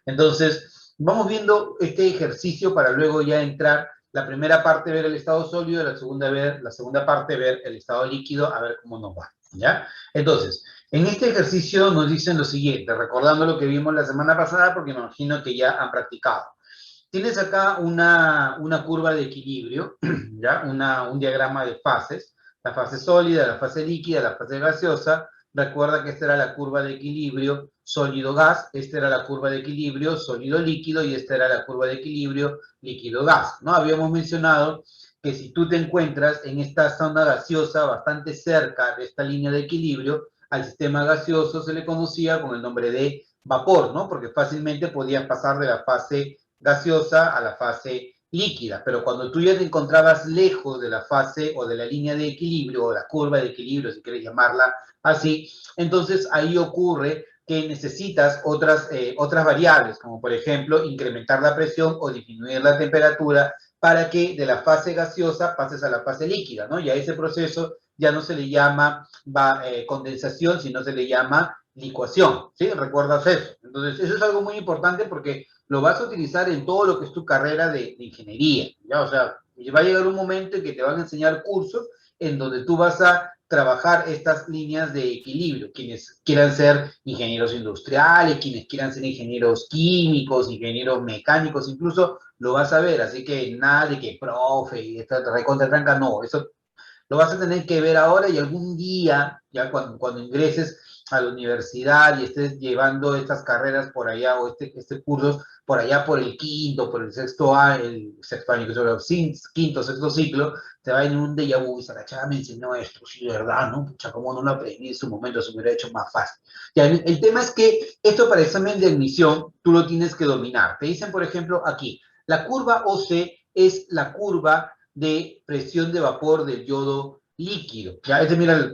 Entonces, vamos viendo este ejercicio para luego ya entrar, la primera parte ver el estado sólido, la segunda parte ver el estado líquido, a ver cómo nos va, ¿ya? Entonces, en este ejercicio nos dicen lo siguiente, recordando lo que vimos la semana pasada, porque me imagino que ya han practicado. Tienes acá una curva de equilibrio, ¿ya? Un diagrama de fases, la fase sólida, la fase líquida, la fase gaseosa. Recuerda que esta era la curva de equilibrio sólido-gas, esta era la curva de equilibrio sólido-líquido y esta era la curva de equilibrio líquido-gas, ¿no? Habíamos mencionado que si tú te encuentras en esta zona gaseosa bastante cerca de esta línea de equilibrio, al sistema gaseoso se le conocía con el nombre de vapor, ¿no? Porque fácilmente podías pasar de la fase gaseosa a la fase líquida, pero cuando tú ya te encontrabas lejos de la fase o de la línea de equilibrio o la curva de equilibrio, si quieres llamarla así, entonces ahí ocurre que necesitas otras variables, como por ejemplo incrementar la presión o disminuir la temperatura para que de la fase gaseosa pases a la fase líquida, ¿no? Y a ese proceso ya no se le llama condensación, sino se le llama licuación, ¿sí? ¿Recuerdas eso? Entonces, eso es algo muy importante porque lo vas a utilizar en todo lo que es tu carrera de ingeniería, ¿ya? O sea, va a llegar un momento en que te van a enseñar cursos en donde tú vas a trabajar estas líneas de equilibrio, quienes quieran ser ingenieros industriales, quienes quieran ser ingenieros químicos, ingenieros mecánicos, incluso lo vas a ver, así que nada de que profe y esta recontra tranca, no, eso lo vas a tener que ver ahora y algún día, ya cuando ingreses a la universidad y estés llevando estas carreras por allá o este curso por allá por el quinto, por el sexto año, quinto, sexto ciclo, te va a venir un déjà vu y la chava me enseñó esto, sí, de verdad, ¿no? Pucha, cómo no lo aprendí en su momento, se me hubiera hecho más fácil. Ya, el tema es que esto para examen de admisión tú lo tienes que dominar. Te dicen, por ejemplo, aquí, la curva OC es la curva de presión de vapor del yodo líquido. Ya, mira el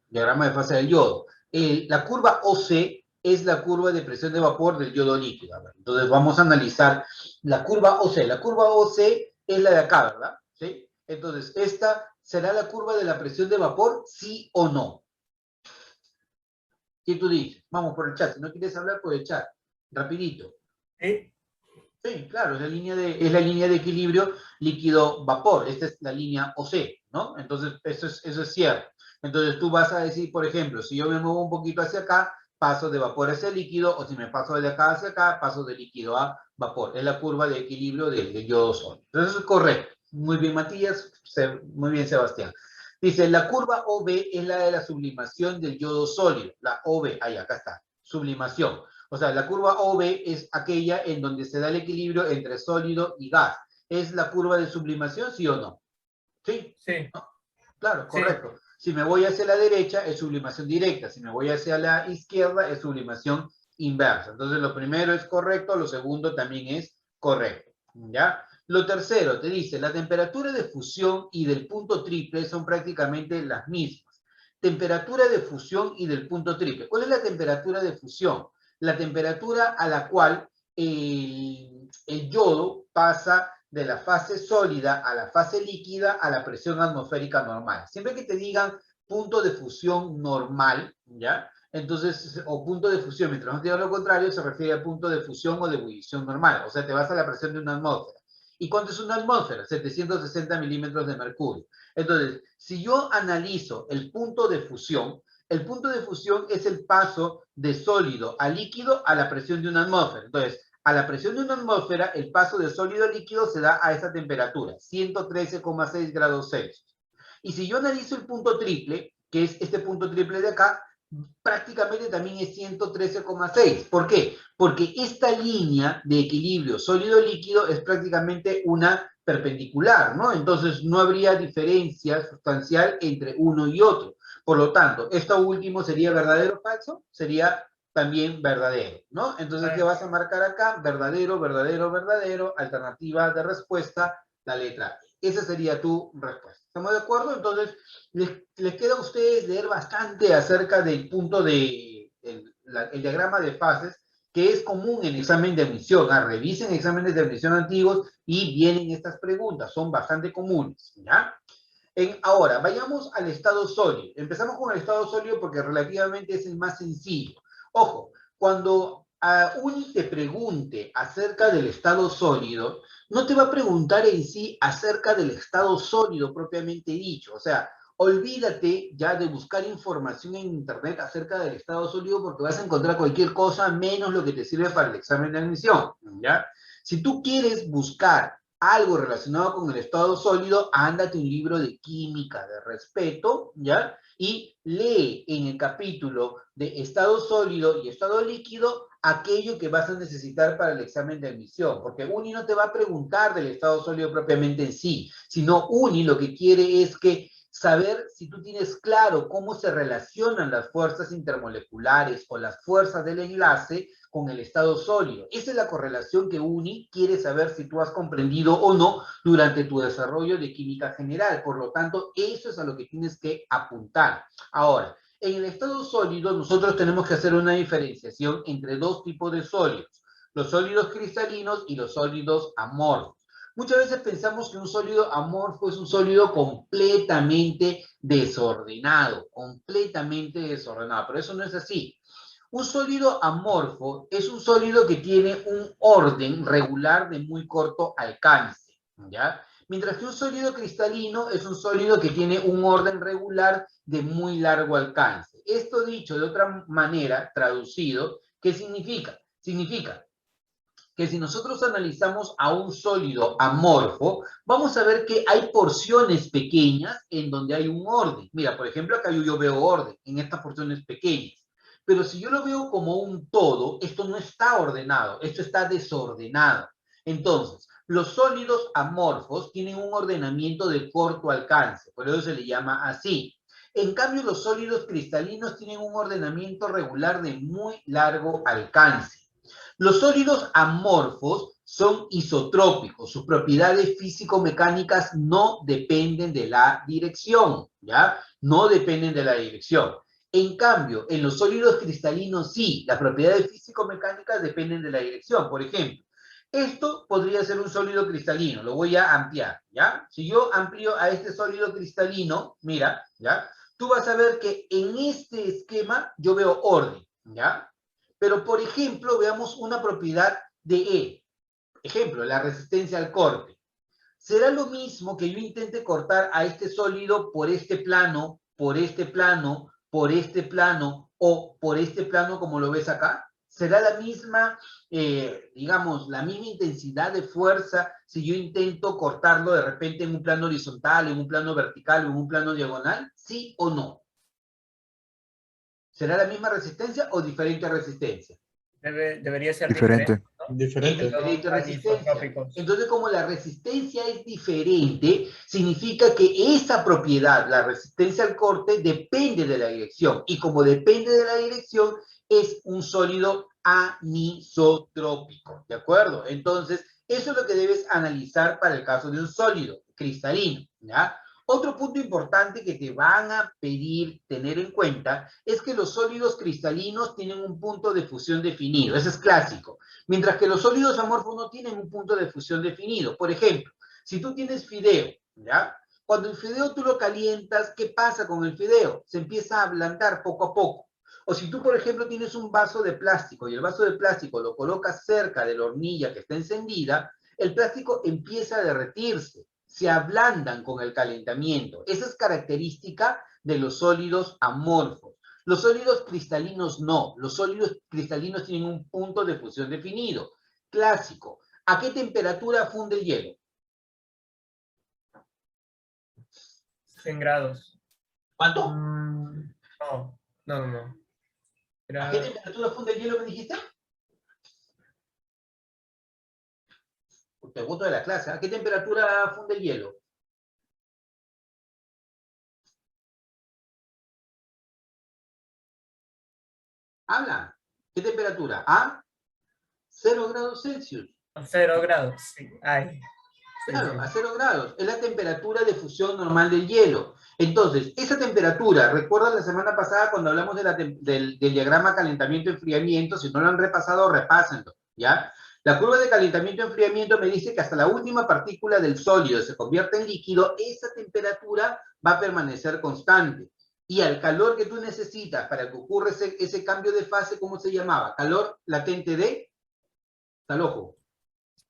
diagrama de fase del yodo. La curva OC es la curva de presión de vapor del yodo líquido. Entonces vamos a analizar la curva OC. La curva OC es la de acá, ¿verdad? ¿Sí? Entonces, ¿esta será la curva de la presión de vapor, sí o no? ¿Qué tú dices? Vamos por el chat. Si no quieres hablar, por el chat. Rapidito. ¿Sí? Sí, claro, es la línea de equilibrio líquido-vapor. Esta es la línea OC, ¿no? Entonces, eso es cierto. Entonces, tú vas a decir, por ejemplo, si yo me muevo un poquito hacia acá, paso de vapor hacia líquido, o si me paso de acá hacia acá, paso de líquido a vapor. Es la curva de equilibrio del yodo sólido. Entonces, eso es correcto. Muy bien, Matías. Muy bien, Sebastián. Dice, la curva OB es la de la sublimación del yodo sólido. La OB, ahí, acá está. Sublimación. O sea, la curva OB es aquella en donde se da el equilibrio entre sólido y gas. ¿Es la curva de sublimación, sí o no? ¿Sí? Sí. ¿No? Claro, Sí. correcto. Si me voy hacia la derecha, es sublimación directa. Si me voy hacia la izquierda, es sublimación inversa. Entonces, lo primero es correcto, lo segundo también es correcto. ¿Ya? Lo tercero, te dice, la temperatura de fusión y del punto triple son prácticamente las mismas. Temperatura de fusión y del punto triple. ¿Cuál es la temperatura de fusión? La temperatura a la cual el yodo pasa de la fase sólida a la fase líquida a la presión atmosférica normal. Siempre que te digan punto de fusión normal, ¿ya? Entonces, o punto de fusión, mientras no te digan lo contrario, se refiere a punto de fusión o de ebullición normal. O sea, te vas a la presión de una atmósfera. ¿Y cuánto es una atmósfera? 760 milímetros de mercurio. Entonces, si yo analizo el punto de fusión es el paso de sólido a líquido a la presión de una atmósfera. Entonces, a la presión de una atmósfera, el paso de sólido a líquido se da a esa temperatura, 113,6 grados Celsius. Y si yo analizo el punto triple, que es este punto triple de acá, prácticamente también es 113,6. ¿Por qué? Porque esta línea de equilibrio sólido-líquido es prácticamente una perpendicular, ¿no? Entonces no habría diferencia sustancial entre uno y otro. Por lo tanto, esto último sería verdadero o falso, sería también verdadero, ¿no? Entonces, ¿qué vas a marcar acá? Verdadero, verdadero, verdadero, alternativa de respuesta, la letra E. Esa sería tu respuesta. ¿Estamos de acuerdo? Entonces, les queda a ustedes leer bastante acerca del punto de el diagrama de fases, que es común en examen de admisión. Revisen exámenes de admisión antiguos y vienen estas preguntas, son bastante comunes, ¿ya? Ahora, vayamos al estado sólido. Empezamos con el estado sólido porque relativamente es el más sencillo. Ojo, cuando Uni te pregunte acerca del estado sólido, no te va a preguntar en sí acerca del estado sólido propiamente dicho. O sea, olvídate ya de buscar información en internet acerca del estado sólido porque vas a encontrar cualquier cosa menos lo que te sirve para el examen de admisión, ¿ya? Si tú quieres buscar algo relacionado con el estado sólido, ándate un libro de química de respeto, ¿ya? Y lee en el capítulo de estado sólido y estado líquido aquello que vas a necesitar para el examen de admisión, porque Uni no te va a preguntar del estado sólido propiamente en sí, sino Uni lo que quiere es que saber si tú tienes claro cómo se relacionan las fuerzas intermoleculares o las fuerzas del enlace con el estado sólido. Esa es la correlación que Uni quiere saber si tú has comprendido o no durante tu desarrollo de química general. Por lo tanto, eso es a lo que tienes que apuntar. Ahora, en el estado sólido nosotros tenemos que hacer una diferenciación entre dos tipos de sólidos, los sólidos cristalinos y los sólidos amorfos. Muchas veces pensamos que un sólido amorfo es un sólido completamente desordenado, pero eso no es así. Un sólido amorfo es un sólido que tiene un orden regular de muy corto alcance, ¿ya? Mientras que un sólido cristalino es un sólido que tiene un orden regular de muy largo alcance. Esto dicho de otra manera, traducido, ¿qué significa? Significa que si nosotros analizamos a un sólido amorfo, vamos a ver que hay porciones pequeñas en donde hay un orden. Mira, por ejemplo, acá yo veo orden en estas porciones pequeñas. Pero si yo lo veo como un todo, esto no está ordenado, esto está desordenado. Entonces, los sólidos amorfos tienen un ordenamiento de corto alcance, por eso se le llama así. En cambio, los sólidos cristalinos tienen un ordenamiento regular de muy largo alcance. Los sólidos amorfos son isotrópicos, sus propiedades físico-mecánicas no dependen de la dirección, ¿ya? No dependen de la dirección. En cambio, en los sólidos cristalinos sí, las propiedades físico-mecánicas dependen de la dirección. Por ejemplo, esto podría ser un sólido cristalino, lo voy a ampliar, ¿ya? Si yo amplío a este sólido cristalino, mira, ¿ya? Tú vas a ver que en este esquema yo veo orden, ¿ya? Pero, por ejemplo, veamos una propiedad de E. Ejemplo, la resistencia al corte. ¿Será lo mismo que yo intente cortar a este sólido por este plano, por este plano, por este plano o por este plano como lo ves acá? ¿Será la misma, digamos, la misma intensidad de fuerza si yo intento cortarlo de repente en un plano horizontal, en un plano vertical o en un plano diagonal? ¿Sí o no? ¿Será la misma resistencia o diferente resistencia? Debería ser Diferente. diferente, ¿no? Diferente. Diferente Son resistencia. isotrópicos. Entonces, como la resistencia es diferente, significa que esa propiedad, la resistencia al corte, depende de la dirección. Y como depende de la dirección, es un sólido anisotrópico. ¿De acuerdo? Entonces, eso es lo que debes analizar para el caso de un sólido cristalino. ¿Ya? Otro punto importante que te van a pedir tener en cuenta es que los sólidos cristalinos tienen un punto de fusión definido. Ese es clásico. Mientras que los sólidos amorfos no tienen un punto de fusión definido. Por ejemplo, si tú tienes fideo, ¿ya? Cuando el fideo tú lo calientas, ¿qué pasa con el fideo? Se empieza a ablandar poco a poco. O si tú, por ejemplo, tienes un vaso de plástico y el vaso de plástico lo colocas cerca de la hornilla que está encendida, el plástico empieza a derretirse, se ablandan con el calentamiento. Esa es característica de los sólidos amorfos. Los sólidos cristalinos no. Los sólidos cristalinos tienen un punto de fusión definido. Clásico. ¿A qué temperatura funde el hielo? 100 grados. ¿Cuánto? No. ¿A qué temperatura funde el hielo me dijiste? Te boto de la clase. ¿A qué temperatura funde el hielo? Habla. ¿Qué temperatura? ¿A 0 grados Celsius? 0 grados, sí. Ay. Claro, Sí. a 0 grados. Es la temperatura de fusión normal del hielo. Entonces, esa temperatura, ¿recuerdas la semana pasada cuando hablamos del diagrama calentamiento-enfriamiento? Si no lo han repasado, repásenlo, ¿ya? La curva de calentamiento-enfriamiento me dice que hasta la última partícula del sólido se convierte en líquido, esa temperatura va a permanecer constante. Y al calor que tú necesitas para que ocurra ese cambio de fase, ¿cómo se llamaba? Calor latente de, al ojo,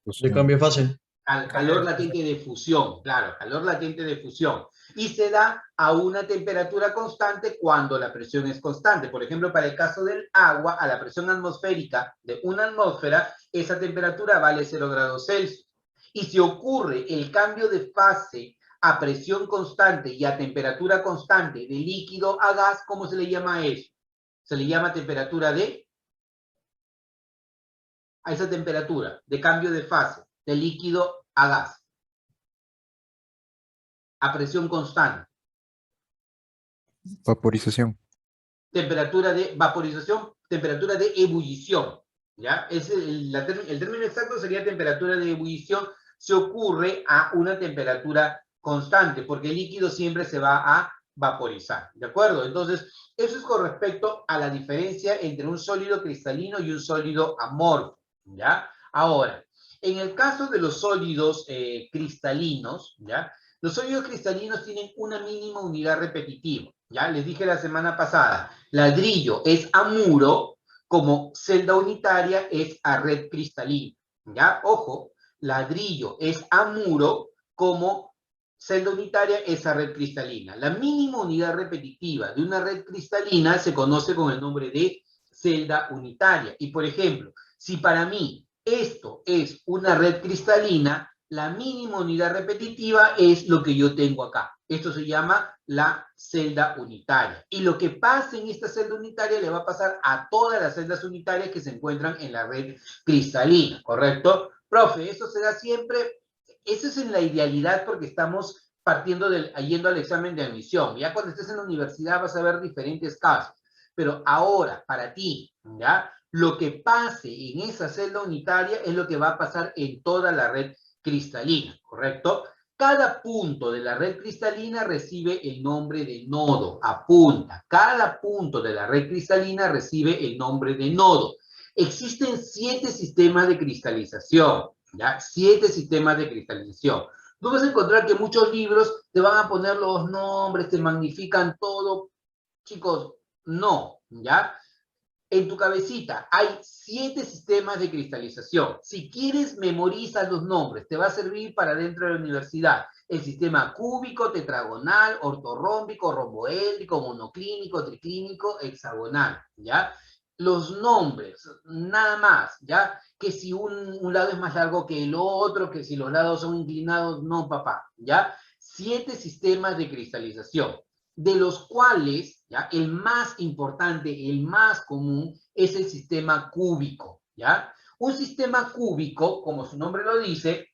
De cambio de fase. al Cambio calor de fase. latente de fusión, claro, calor latente de fusión. Y se da a una temperatura constante cuando la presión es constante. Por ejemplo, para el caso del agua, a la presión atmosférica de una atmósfera, esa temperatura vale 0 grados Celsius. Y si ocurre el cambio de fase a presión constante y a temperatura constante de líquido a gas, ¿cómo se le llama a eso? Se le llama temperatura de, a esa temperatura de cambio de fase de líquido a gas, a presión constante. Vaporización. Temperatura de vaporización, temperatura de ebullición, ¿ya? El término exacto sería temperatura de ebullición, se ocurre a una temperatura constante, porque el líquido siempre se va a vaporizar, ¿de acuerdo? Entonces, eso es con respecto a la diferencia entre un sólido cristalino y un sólido amorfo, ¿ya? Ahora, en el caso de los sólidos cristalinos, ¿ya? Los sólidos cristalinos tienen una mínima unidad repetitiva, ¿ya? Les dije la semana pasada, ladrillo es amuro, como celda unitaria es a red cristalina, ¿ya? Ojo, ladrillo es amuro, como celda unitaria es a red cristalina. La mínima unidad repetitiva de una red cristalina se conoce con el nombre de celda unitaria. Y por ejemplo, si para mí esto es una red cristalina, la mínima unidad repetitiva es lo que yo tengo acá. Esto se llama la celda unitaria. Y lo que pasa en esta celda unitaria le va a pasar a todas las celdas unitarias que se encuentran en la red cristalina, ¿correcto? Profe, eso se da siempre, eso es en la idealidad porque estamos partiendo yendo al examen de admisión. Ya cuando estés en la universidad vas a ver diferentes casos. Pero ahora, para ti, ¿ya? Lo que pase en esa celda unitaria es lo que va a pasar en toda la red cristalina, ¿correcto? Cada punto de la red cristalina recibe el nombre de nodo, apunta. Cada punto de la red cristalina recibe el nombre de nodo. Existen 7 sistemas de cristalización, ¿ya? 7 sistemas de cristalización. Tú vas a encontrar que muchos libros te van a poner los nombres, te magnifican todo. Chicos, no, ¿ya? En tu cabecita hay 7 sistemas de cristalización. Si quieres, memoriza los nombres. Te va a servir para dentro de la universidad. El sistema cúbico, tetragonal, ortorrómbico, romboédrico, monoclínico, triclínico, hexagonal, ¿ya? Los nombres, nada más, ¿ya? Que si un lado es más largo que el otro, que si los lados son inclinados, no, papá, ¿ya? 7 sistemas de cristalización, de los cuales, ¿ya? El más importante, el más común, es el sistema cúbico, ¿ya? Un sistema cúbico, como su nombre lo dice,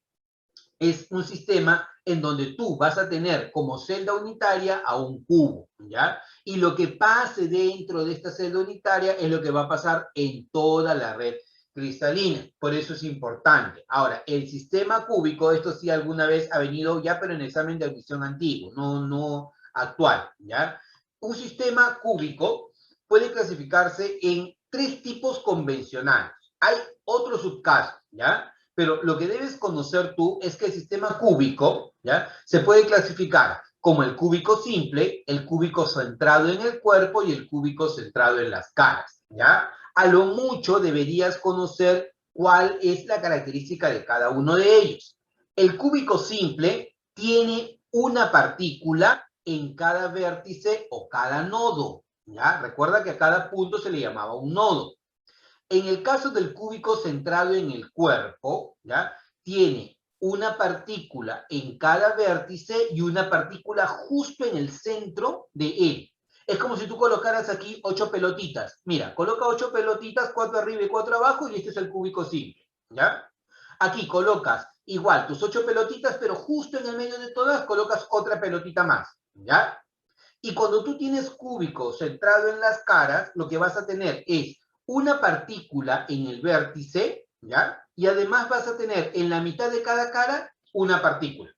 es un sistema en donde tú vas a tener como celda unitaria a un cubo, ¿ya? Y lo que pase dentro de esta celda unitaria es lo que va a pasar en toda la red cristalina. Por eso es importante. Ahora, el sistema cúbico, esto sí alguna vez ha venido ya, pero en examen de admisión antiguo, no actual, ¿ya? Un sistema cúbico puede clasificarse en 3 tipos convencionales. Hay otros subcasos, ¿ya? Pero lo que debes conocer tú es que el sistema cúbico, ¿ya? Se puede clasificar como el cúbico simple, el cúbico centrado en el cuerpo y el cúbico centrado en las caras, ¿ya? A lo mucho deberías conocer cuál es la característica de cada uno de ellos. El cúbico simple tiene una partícula en cada vértice o cada nodo, ¿ya? Recuerda que a cada punto se le llamaba un nodo. En el caso del cúbico centrado en el cuerpo, ¿ya? Tiene una partícula en cada vértice y una partícula justo en el centro de él. Es como si tú colocaras aquí 8 pelotitas. Mira, coloca 8 pelotitas, 4 arriba y 4 abajo, y este es el cúbico simple, ¿ya? Aquí colocas igual tus 8 pelotitas, pero justo en el medio de todas colocas otra pelotita más, ¿ya? Y cuando tú tienes cúbico centrado en las caras, lo que vas a tener es una partícula en el vértice, ¿ya? Y además vas a tener en la mitad de cada cara una partícula,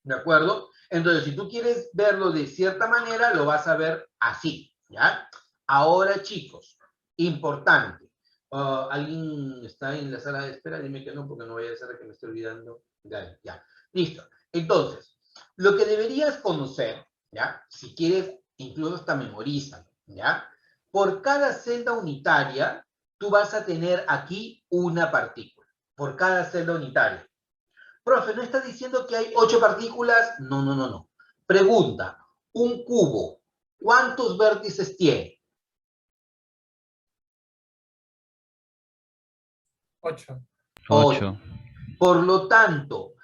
¿de acuerdo? Entonces, si tú quieres verlo de cierta manera, lo vas a ver así, ¿ya? Ahora, chicos, importante. ¿Alguien está en la sala de espera? Dime que no, porque no vaya a ser que me esté olvidando. Ya. Listo. Entonces, lo que deberías conocer, ¿ya? Si quieres incluso hasta memorízalo, ¿ya? Por cada celda unitaria, tú vas a tener aquí una partícula, por cada celda unitaria. Profe, ¿no está diciendo que hay 8 partículas? No, no, no, no. Pregunta, un cubo, ¿cuántos vértices tiene? 8. 8. Por lo tanto,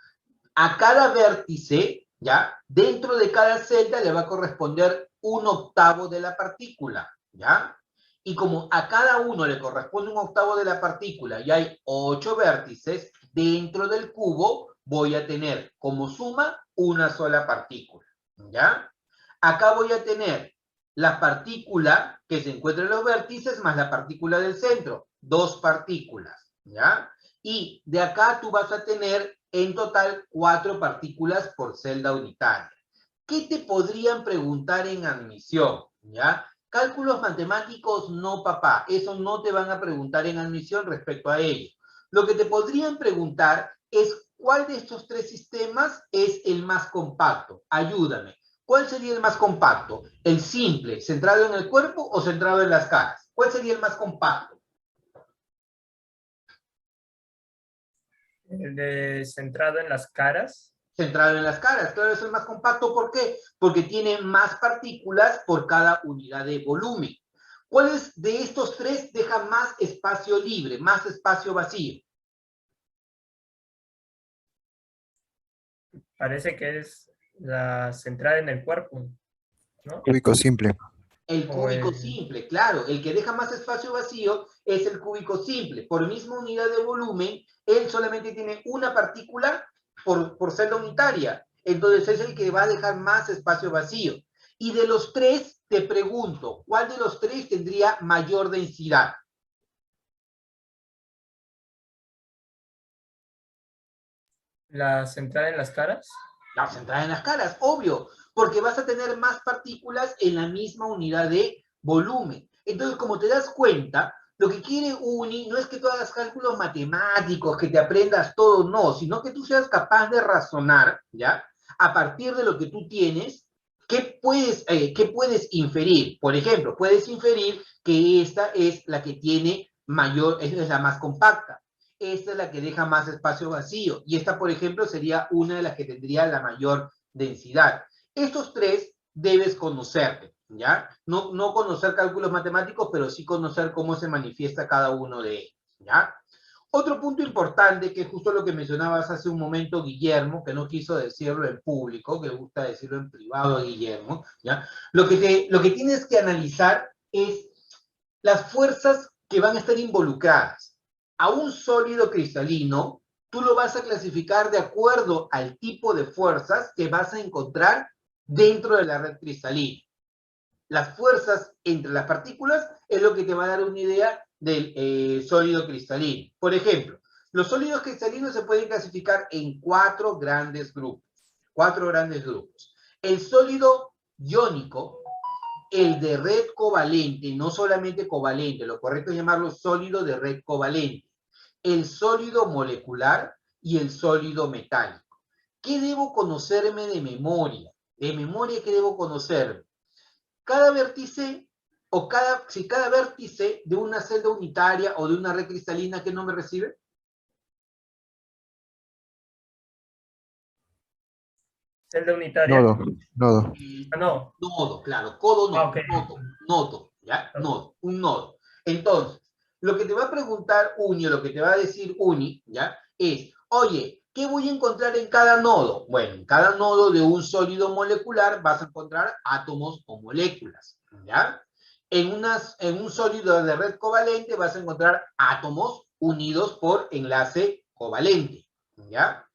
a cada vértice, ¿ya? Dentro de cada celda le va a corresponder 1/8 de la partícula, ¿ya? Y como a cada uno le corresponde 1/8 de la partícula y hay 8 vértices, dentro del cubo voy a tener como suma una sola partícula, ¿ya? Acá voy a tener la partícula que se encuentra en los vértices más la partícula del centro, 2 partículas, ¿ya? Y de acá tú vas a tener en total 4 partículas por celda unitaria. ¿Qué te podrían preguntar en admisión? ¿Ya? Cálculos matemáticos, no, papá. Eso no te van a preguntar en admisión respecto a ello. Lo que te podrían preguntar es cuál de estos 3 sistemas es el más compacto. Ayúdame. ¿Cuál sería el más compacto? ¿El simple, centrado en el cuerpo o centrado en las caras? ¿Cuál sería el más compacto? Centrado en las caras. Centrado en las caras. Claro, es el más compacto. ¿Por qué? Porque tiene más partículas por cada unidad de volumen. ¿Cuáles de estos 3 dejan más espacio libre, más espacio vacío? Parece que es la centrada en el cuerpo, ¿no? Cúbico simple. El O cúbico el- simple, claro. El que deja más espacio vacío es el cúbico simple. Por misma unidad de volumen, él solamente tiene una partícula por celda unitaria. Entonces es el que va a dejar más espacio vacío. Y de los 3, te pregunto, ¿cuál de los 3 tendría mayor densidad? La centrada en las caras. La centrada en las caras, obvio, porque vas a tener más partículas en la misma unidad de volumen. Entonces, como te das cuenta, lo que quiere UNI no es que tú hagas cálculos matemáticos, que te aprendas todo, no, sino que tú seas capaz de razonar, ¿ya? A partir de lo que tú tienes, qué puedes inferir? Por ejemplo, puedes inferir que esta es la que tiene mayor, es la más compacta. Esta es la que deja más espacio vacío. Y esta, por ejemplo, sería una de las que tendría la mayor densidad. Estos 3 debes conocerte, ¿ya? No conocer cálculos matemáticos, pero sí conocer cómo se manifiesta cada uno de ellos, ¿ya? Otro punto importante, que es justo lo que mencionabas hace un momento, Guillermo, que no quiso decirlo en público, que le gusta decirlo en privado a Guillermo, ¿ya? Lo que tienes que analizar es las fuerzas que van a estar involucradas. A un sólido cristalino, tú lo vas a clasificar de acuerdo al tipo de fuerzas que vas a encontrar dentro de la red cristalina. Las fuerzas entre las partículas es lo que te va a dar una idea del sólido cristalino. Por ejemplo, los sólidos cristalinos se pueden clasificar en 4 grandes grupos. 4 grandes grupos. El sólido iónico, el de red covalente, no solamente covalente, lo correcto es llamarlo sólido de red covalente, el sólido molecular y el sólido metálico. ¿Qué debo conocerme de memoria? De memoria, ¿qué debo conocer? Cada vértice, si cada vértice de una celda unitaria o de una red cristalina, ¿qué nombre recibe? Celda unitaria. Nodo. Ah, no. Nodo, claro, codo no, Ah, ok. nodo, ¿ya? Nodo, un nodo. Entonces, lo que te va a preguntar Uni, o lo que te va a decir Uni, ¿ya? Es, oye, ¿qué voy a encontrar en cada nodo? Bueno, en cada nodo de un sólido molecular vas a encontrar átomos o moléculas, ¿ya? En un sólido de red covalente vas a encontrar átomos unidos por enlace covalente, ¿ya?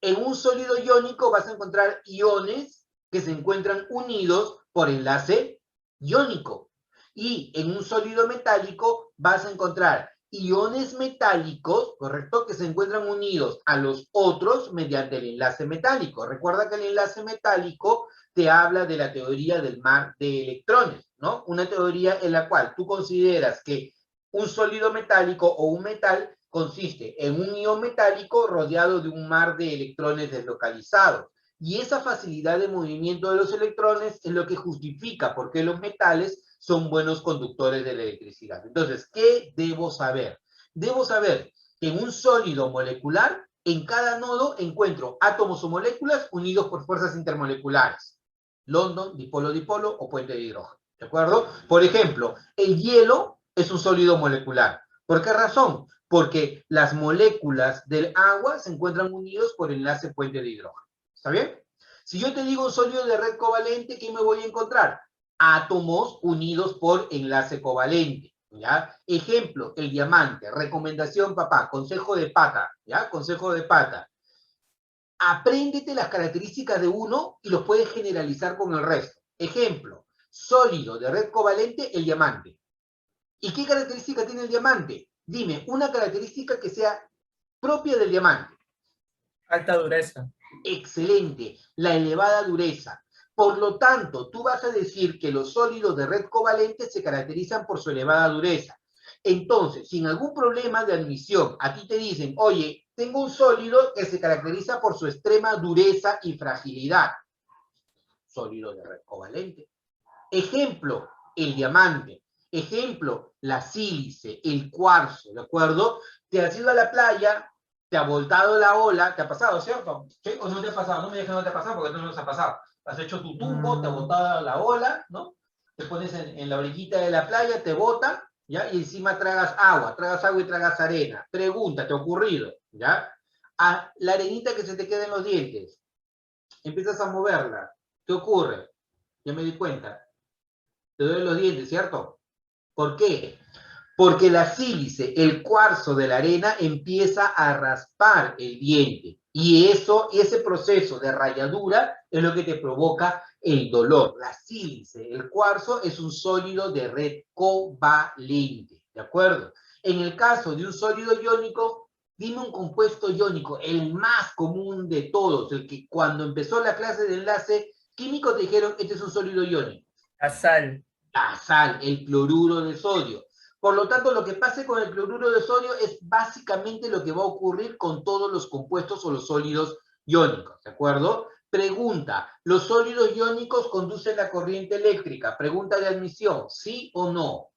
En un sólido iónico vas a encontrar iones que se encuentran unidos por enlace iónico. Y en un sólido metálico vas a encontrar iones metálicos, ¿correcto? Que se encuentran unidos a los otros mediante el enlace metálico. Recuerda que el enlace metálico te habla de la teoría del mar de electrones, ¿no? Una teoría en la cual tú consideras que un sólido metálico o un metal consiste en un ion metálico rodeado de un mar de electrones deslocalizados. Y esa facilidad de movimiento de los electrones es lo que justifica por qué los metales son buenos conductores de la electricidad. Entonces, ¿qué debo saber? Debo saber que en un sólido molecular, en cada nodo encuentro átomos o moléculas unidos por fuerzas intermoleculares. London, dipolo-dipolo o puente de hidrógeno. ¿De acuerdo? Por ejemplo, el hielo es un sólido molecular. ¿Por qué razón? Porque las moléculas del agua se encuentran unidos por enlace puente de hidrógeno. ¿Está bien? Si yo te digo un sólido de red covalente, ¿qué me voy a encontrar? Átomos unidos por enlace covalente. ¿Ya? Ejemplo, el diamante. Recomendación, papá. Consejo de pata. ¿Ya? Consejo de pata. Apréndete las características de uno y los puedes generalizar con el resto. Ejemplo, sólido de red covalente, el diamante. ¿Y qué característica tiene el diamante? Dime, una característica que sea propia del diamante. Alta dureza. Excelente, la elevada dureza. Por lo tanto, tú vas a decir que los sólidos de red covalente se caracterizan por su elevada dureza. Entonces, sin algún problema de admisión, a ti te dicen, oye, tengo un sólido que se caracteriza por su extrema dureza y fragilidad. Sólido de red covalente. Ejemplo, el diamante. Ejemplo, la sílice, el cuarzo, ¿de acuerdo? Te has ido a la playa, te ha voltado la ola, ¿te ha pasado, cierto? ¿Sí? ¿O no te ha pasado? No me digas que no te ha pasado porque no nos ha pasado. Has hecho tu tumbo, te ha botado la ola, ¿no? Te pones en la orillita de la playa, te bota, ¿ya? Y encima tragas agua y tragas arena. Pregunta, ¿te ha ocurrido? ¿Ya? A la arenita que se te queda en los dientes, empiezas a moverla, ¿qué ocurre? Ya me di cuenta. Te duelen los dientes, ¿cierto? ¿Por qué? Porque la sílice, el cuarzo de la arena, empieza a raspar el diente. Y ese proceso de rayadura es lo que te provoca el dolor. La sílice, el cuarzo, es un sólido de red covalente. ¿De acuerdo? En el caso de un sólido iónico, dime un compuesto iónico, el más común de todos, el que cuando empezó la clase de enlace químico te dijeron, este es un sólido iónico. La sal. La sal, el cloruro de sodio. Por lo tanto, lo que pase con el cloruro de sodio es básicamente lo que va a ocurrir con todos los compuestos o los sólidos iónicos, ¿de acuerdo? Pregunta, ¿los sólidos iónicos conducen la corriente eléctrica? Pregunta de admisión, ¿sí o no?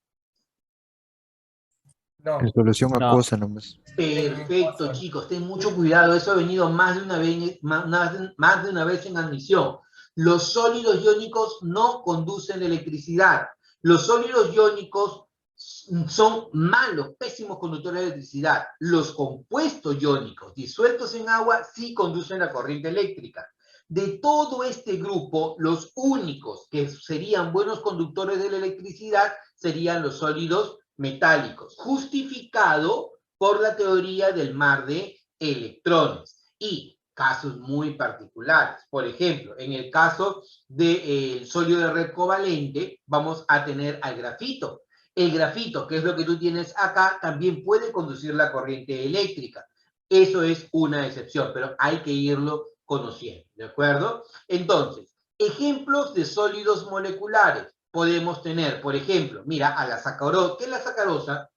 No. En solución No. acuosa nomás. Perfecto, chicos, ten mucho cuidado, eso ha venido más de una vez en admisión. Los sólidos iónicos no conducen electricidad. Los sólidos iónicos son malos, pésimos conductores de electricidad. Los compuestos iónicos disueltos en agua sí conducen la corriente eléctrica. De todo este grupo, los únicos que serían buenos conductores de la electricidad serían los sólidos metálicos, justificado por la teoría del mar de electrones. Y casos muy particulares. Por ejemplo, en el caso del sólido de red covalente, vamos a tener al grafito. El grafito, que es lo que tú tienes acá, también puede conducir la corriente eléctrica. Eso es una excepción, pero hay que irlo conociendo, ¿de acuerdo? Entonces, ejemplos de sólidos moleculares. Podemos tener, por ejemplo, mira, a la sacarosa. ¿Qué es la sacarosa?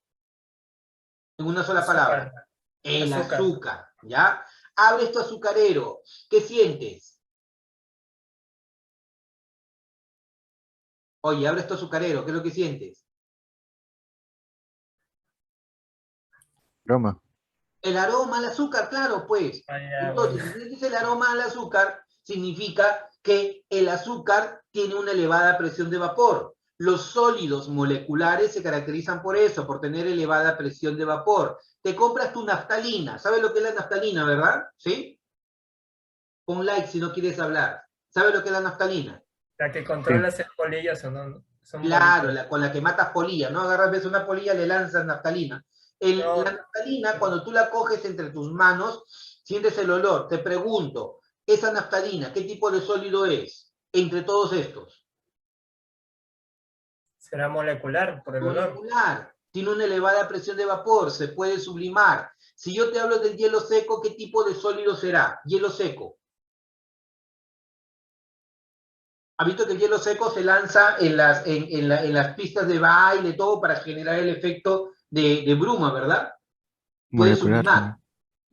En una sola palabra. El azúcar, ¿ya? Abre tu azucarero. ¿Qué sientes? Oye, abre tu azucarero. ¿Qué es lo que sientes? Broma. El aroma al azúcar, claro, pues. Entonces, si sientes el aroma al azúcar, significa que el azúcar tiene una elevada presión de vapor. Los sólidos moleculares se caracterizan por eso, por tener elevada presión de vapor. Te compras tu naftalina. ¿Sabes lo que es la naftalina, verdad? ¿Sí? Pon like si no quieres hablar. ¿Sabes lo que es la naftalina? La que controla si es polillas o no. Son Claro, con la que matas polillas, ¿no? Agarras, ves una polilla, le lanzas naftalina. No. La naftalina, cuando tú la coges entre tus manos, sientes el olor. Te pregunto, esa naftalina, ¿qué tipo de sólido es? Entre todos estos. Será molecular por el olor. Molecular. Tiene una elevada presión de vapor, se puede sublimar. Si yo te hablo del hielo seco, ¿qué tipo de sólido será? Hielo seco. ¿Ha visto que el hielo seco se lanza en las pistas de baile, todo para generar el efecto de bruma, ¿verdad? Puede Molecular. sublimar.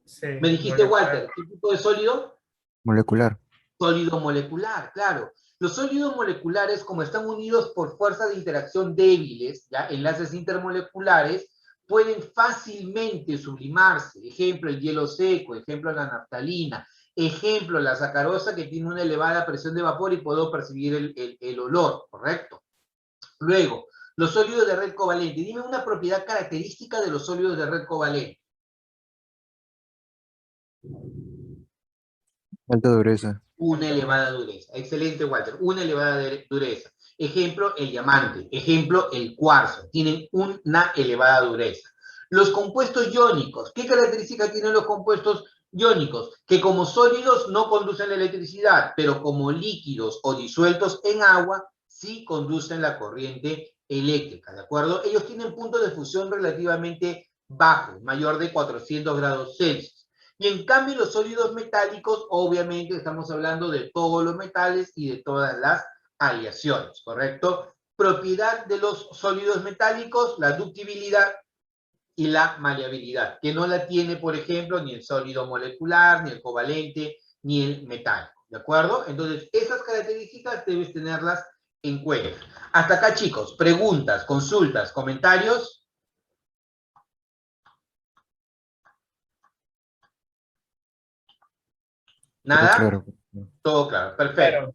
Sí, Me dijiste, molecular. Walter, ¿qué tipo de sólido? Molecular. Sólido molecular, claro. Los sólidos moleculares, como están unidos por fuerzas de interacción débiles, ¿ya? Enlaces intermoleculares, pueden fácilmente sublimarse. Ejemplo, el hielo seco, ejemplo, la naftalina, ejemplo, la sacarosa que tiene una elevada presión de vapor y puedo percibir el olor, ¿correcto? Luego, los sólidos de red covalente. Dime una propiedad característica de los sólidos de red covalente. Alta dureza. Una elevada dureza. Excelente, Walter. Una elevada dureza. Ejemplo, el diamante. Ejemplo, el cuarzo. Tienen una elevada dureza. Los compuestos iónicos. ¿Qué características tienen los compuestos iónicos? Que como sólidos no conducen la electricidad, pero como líquidos o disueltos en agua, sí conducen la corriente eléctrica, ¿de acuerdo? Ellos tienen puntos de fusión relativamente bajos, mayor de 400 grados Celsius. Y en cambio los sólidos metálicos, obviamente estamos hablando de todos los metales y de todas las aleaciones, ¿correcto? Propiedad de los sólidos metálicos, la ductibilidad y la maleabilidad, que no la tiene, por ejemplo, ni el sólido molecular, ni el covalente, ni el metálico, ¿de acuerdo? Entonces, esas características debes tenerlas en cuenta. Hasta acá, chicos, preguntas, consultas, comentarios. ¿Nada? Claro. Todo claro, perfecto. Pero,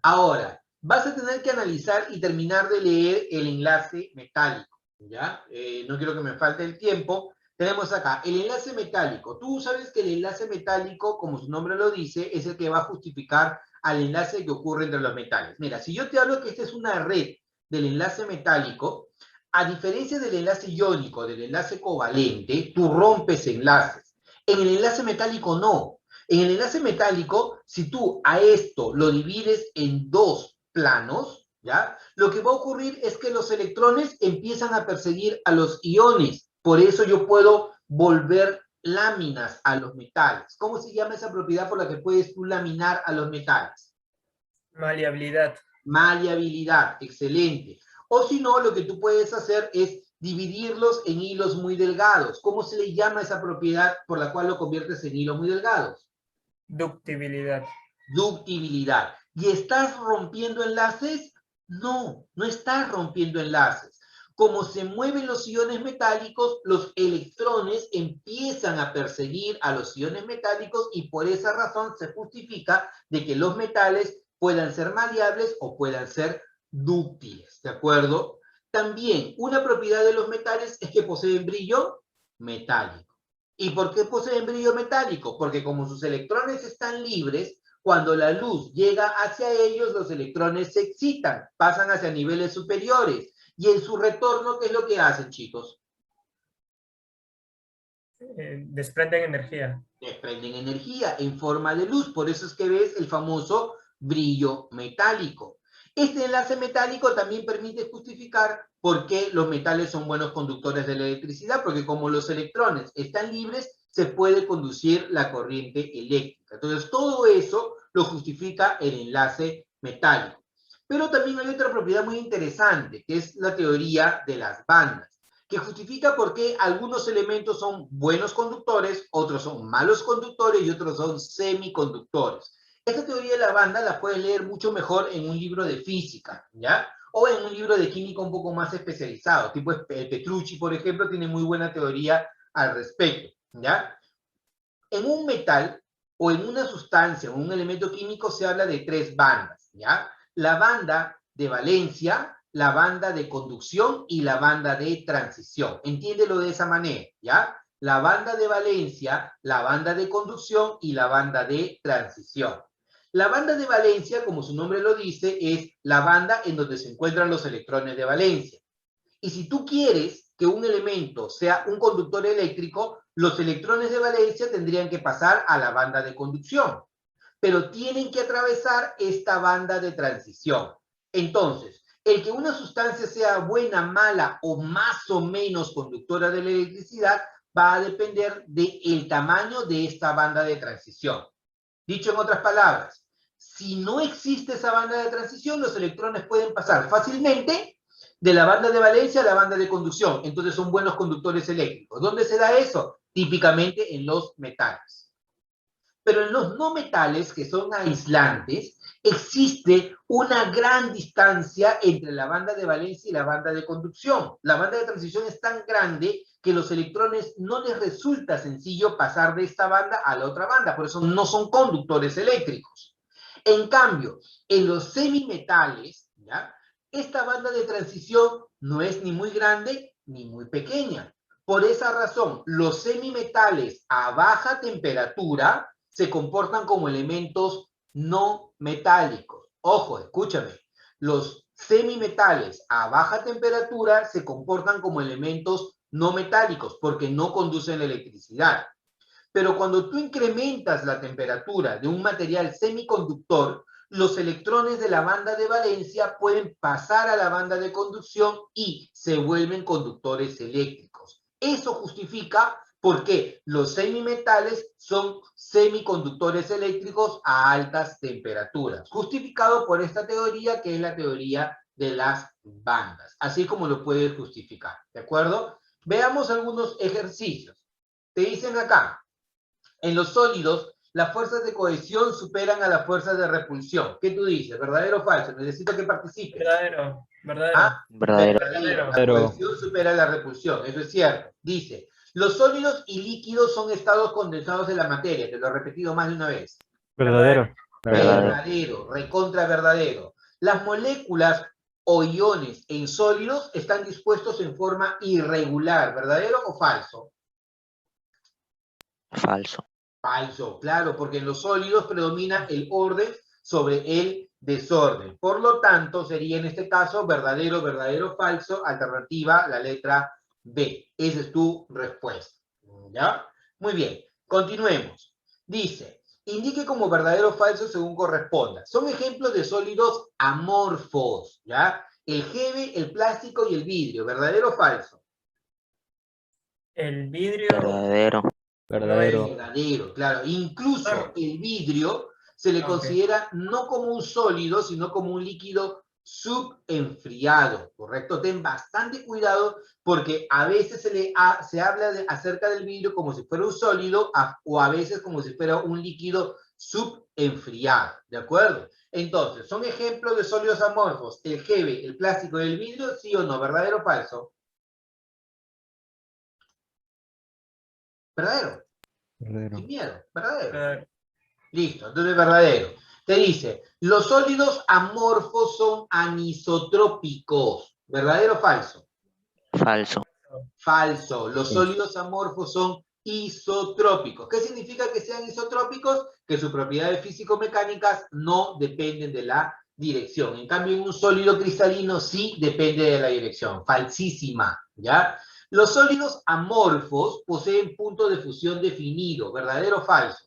Ahora, vas a tener que analizar y terminar de leer el enlace metálico, ¿ya? No quiero que me falte el tiempo. Tenemos acá el enlace metálico. Tú sabes que el enlace metálico, como su nombre lo dice, es el que va a justificar al enlace que ocurre entre los metales. Mira, si yo te hablo que esta es una red del enlace metálico, a diferencia del enlace iónico, del enlace covalente, tú rompes enlaces. En el enlace metálico no. En el enlace metálico, si tú a esto lo divides en dos planos, ¿ya? Lo que va a ocurrir es que los electrones empiezan a perseguir a los iones. Por eso yo puedo volver láminas a los metales. ¿Cómo se llama esa propiedad por la que puedes tú laminar a los metales? maleabilidad. Maleabilidad, excelente. O si no, lo que tú puedes hacer es dividirlos en hilos muy delgados. ¿Cómo se le llama esa propiedad por la cual lo conviertes en hilos muy delgados? Ductibilidad. Ductibilidad. ¿Y estás rompiendo enlaces? No, no estás rompiendo enlaces. Como se mueven los iones metálicos, los electrones empiezan a perseguir a los iones metálicos y por esa razón se justifica de que los metales puedan ser maleables o puedan ser dúctiles, ¿de acuerdo? También, una propiedad de los metales es que poseen brillo metálico. ¿Y por qué poseen brillo metálico? Porque como sus electrones están libres, cuando la luz llega hacia ellos, los electrones se excitan, pasan hacia niveles superiores. Y en su retorno, ¿qué es lo que hacen, chicos? Desprenden energía. Desprenden energía en forma de luz. Por eso es que ves el famoso brillo metálico. Este enlace metálico también permite justificar por qué los metales son buenos conductores de la electricidad, porque como los electrones están libres, se puede conducir la corriente eléctrica. Entonces, todo eso lo justifica el enlace metálico. Pero también hay otra propiedad muy interesante, que es la teoría de las bandas, que justifica por qué algunos elementos son buenos conductores, otros son malos conductores y otros son semiconductores. Esta teoría de la banda la puedes leer mucho mejor en un libro de física, ¿ya? O en un libro de química un poco más especializado, tipo Petrucci, por ejemplo, tiene muy buena teoría al respecto, ¿ya? En un metal o en una sustancia o un elemento químico se habla de tres bandas, ¿ya? La banda de valencia, la banda de conducción y la banda de transición. Entiéndelo de esa manera, ¿ya? La banda de valencia, la banda de conducción y la banda de transición. La banda de valencia, como su nombre lo dice, es la banda en donde se encuentran los electrones de valencia. Y si tú quieres que un elemento sea un conductor eléctrico, los electrones de valencia tendrían que pasar a la banda de conducción, pero tienen que atravesar esta banda de transición. Entonces, el que una sustancia sea buena, mala o más o menos conductora de la electricidad va a depender del tamaño de esta banda de transición. Dicho en otras palabras, si no existe esa banda de transición, los electrones pueden pasar fácilmente de la banda de valencia a la banda de conducción. Entonces son buenos conductores eléctricos. ¿Dónde se da eso? Típicamente en los metales. Pero en los no metales, que son aislantes, existe una gran distancia entre la banda de valencia y la banda de conducción. La banda de transición es tan grande que los electrones no les resulta sencillo pasar de esta banda a la otra banda, por eso no son conductores eléctricos. En cambio, en los semimetales, ¿ya?, esta banda de transición no es ni muy grande ni muy pequeña. Por esa razón, los semimetales a baja temperatura se comportan como elementos no metálicos. Ojo, escúchame. Los semimetales a baja temperatura se comportan como elementos no metálicos porque no conducen electricidad. Pero cuando tú incrementas la temperatura de un material semiconductor, los electrones de la banda de valencia pueden pasar a la banda de conducción y se vuelven conductores eléctricos. Eso justifica por qué los semimetales son semiconductores eléctricos a altas temperaturas. Justificado por esta teoría, que es la teoría de las bandas. Así como lo puedes justificar, ¿de acuerdo? Veamos algunos ejercicios. Te dicen acá, en los sólidos, las fuerzas de cohesión superan a las fuerzas de repulsión. ¿Qué tú dices? ¿Verdadero o falso? Necesito que participes. Verdadero, verdadero. ¿Ah? Verdadero. Verdadero. La Pero- cohesión supera la repulsión. Eso es cierto. Dice, los sólidos y líquidos son estados condensados de la materia. Te lo he repetido más de una vez. Verdadero. Verdadero. Recontra verdadero. Las moléculas o iones en sólidos están dispuestos en forma irregular. ¿Verdadero o falso? Falso. Falso, claro, porque en los sólidos predomina el orden sobre el desorden. Por lo tanto, sería en este caso verdadero, verdadero, falso, alternativa, la letra B. Esa es tu respuesta. ¿Ya? Muy bien, continuemos. Dice, indique como verdadero o falso según corresponda. Son ejemplos de sólidos amorfos, ¿ya? El jeve, el plástico y el vidrio. ¿Verdadero o falso? El vidrio Verdadero. Verdadero. Verdadero, claro. Incluso Claro. el vidrio se le Ok. considera no como un sólido, sino como un líquido subenfriado, ¿correcto? Ten bastante cuidado porque a veces se habla acerca del vidrio como si fuera un sólido o a veces como si fuera un líquido subenfriado, ¿de acuerdo? Entonces, ¿son ejemplos de sólidos amorfos el jeve, el plástico y el vidrio? ¿Sí o no? ¿Verdadero o falso? ¿Verdadero? Verdadero. Sin miedo, ¿verdadero? Verdadero. Listo, entonces verdadero. Te dice, los sólidos amorfos son anisotrópicos. ¿Verdadero o falso? Falso. Falso. Los Falso. sólidos amorfos son isotrópicos. ¿Qué significa que sean isotrópicos? Que sus propiedades físico-mecánicas no dependen de la dirección. En cambio, en un sólido cristalino sí depende de la dirección. Falsísima, ¿ya? Los sólidos amorfos poseen punto de fusión definido. ¿Verdadero o falso?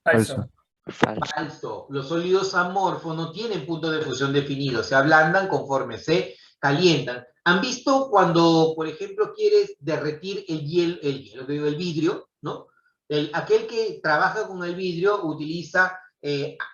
Falso. Falso. Falso. Los sólidos amorfos no tienen punto de fusión definido, se ablandan conforme se calientan. ¿Han visto cuando, por ejemplo, quieres derretir el vidrio, ¿no? Aquel que trabaja con el vidrio utiliza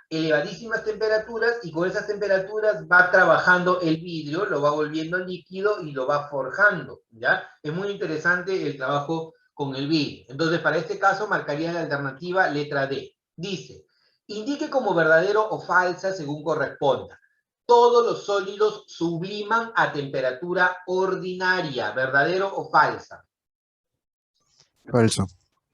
elevadísimas temperaturas y con esas temperaturas va trabajando el vidrio, lo va volviendo líquido y lo va forjando, ¿ya? Es muy interesante el trabajo con el vidrio. Entonces, para este caso, marcaría la alternativa letra D. Dice, indique como verdadero o falsa según corresponda. Todos los sólidos subliman a temperatura ordinaria. ¿Verdadero o falsa? Falso.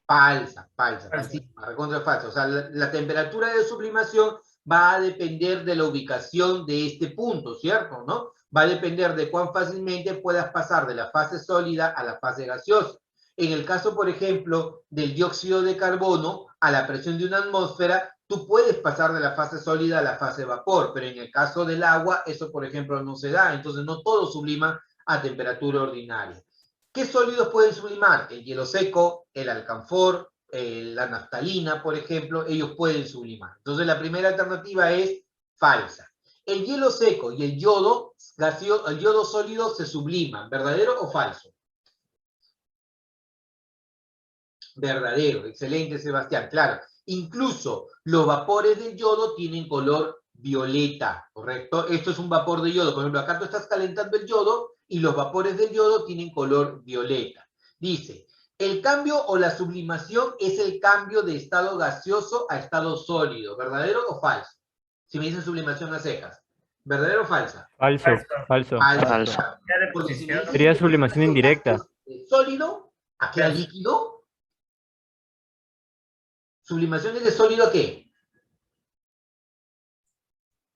Falsa, Falsa. falsísima, recontra falsa. O sea, la temperatura de sublimación va a depender de la ubicación de este punto, ¿cierto? ¿No? Va a depender de cuán fácilmente puedas pasar de la fase sólida a la fase gaseosa. En el caso, por ejemplo, del dióxido de carbono, a la presión de una atmósfera, tú puedes pasar de la fase sólida a la fase vapor, pero en el caso del agua, eso, por ejemplo, no se da. Entonces, no todo sublima a temperatura ordinaria. ¿Qué sólidos pueden sublimar? El hielo seco, el alcanfor, la naftalina, por ejemplo, ellos pueden sublimar. Entonces, la primera alternativa es falsa. El hielo seco y el yodo sólido se subliman. ¿Verdadero o falso? Verdadero, excelente, Sebastián, claro. Incluso los vapores del yodo tienen color violeta, ¿correcto? Esto es un vapor de yodo. Por ejemplo, acá tú estás calentando el yodo y los vapores del yodo tienen color violeta. Dice, El cambio o la sublimación es el cambio de estado gaseoso a estado sólido. ¿Verdadero o falso? Si me dicen sublimación a cejas. ¿Verdadero o falsa? Falso. Falso. Falso. Falso. Ya de Porque si me posición. dicen Sería sublimación indirecta. de sólido a qué Yes. líquido. ¿Sublimación es de sólido a qué?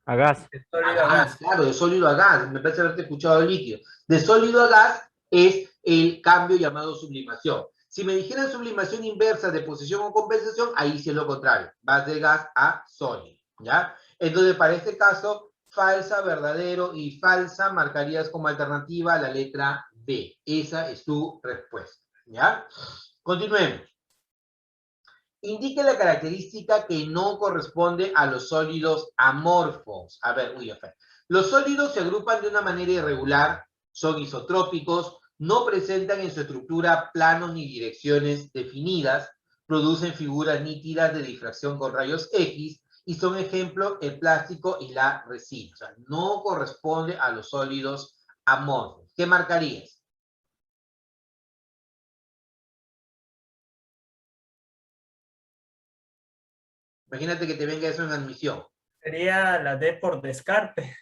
A gas. De sólido a gas. Claro, de sólido a gas. Me parece haberte escuchado líquido. De sólido a gas es el cambio llamado sublimación. Si me dijeran sublimación inversa de posición o compensación, ahí sí es lo contrario. Vas de gas a sólido, ¿ya? Entonces, para este caso, falsa, verdadero y falsa marcarías como alternativa la letra B. Esa es tu respuesta, ¿ya? Continuemos. Indique la característica que no corresponde a los sólidos amorfos. A ver, los sólidos se agrupan de una manera irregular, son isotrópicos, no presentan en su estructura planos ni direcciones definidas, producen figuras nítidas de difracción con rayos X y son ejemplo el plástico y la resina. O sea, no corresponde a los sólidos amorfos. ¿Qué marcarías? Imagínate que te venga eso en admisión. Sería la D por descarte.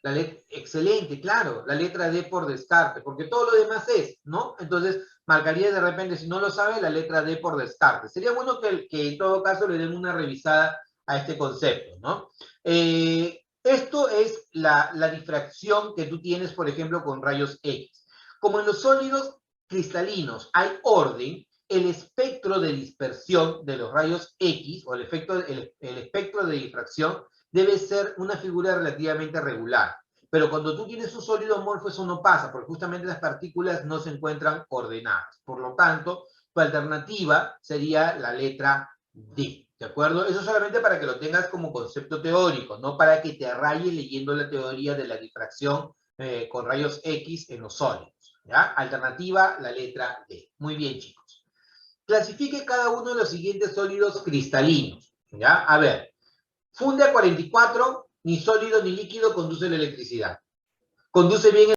Excelente, claro, la letra D por descarte, porque todo lo demás es, ¿no? Entonces, marcaría de repente, si no lo sabe, la letra D por descarte. Sería bueno que en todo caso le den una revisada a este concepto, ¿no? Esto es la difracción que tú tienes, por ejemplo, con rayos X. Como en los sólidos cristalinos hay orden, el espectro de dispersión de los rayos X, o el espectro de difracción, debe ser una figura relativamente regular. Pero cuando tú tienes un sólido amorfo, eso no pasa, porque justamente las partículas no se encuentran ordenadas. Por lo tanto, tu alternativa sería la letra D. ¿De acuerdo? Eso solamente para que lo tengas como concepto teórico, no para que te rayes leyendo la teoría de la difracción con rayos X en los sólidos. ¿Ya? Alternativa, la letra D. Muy bien, chicos. Clasifique cada uno de los siguientes sólidos cristalinos. ¿Ya? A ver. Funde a 44, ni sólido ni líquido conduce la electricidad. Conduce bien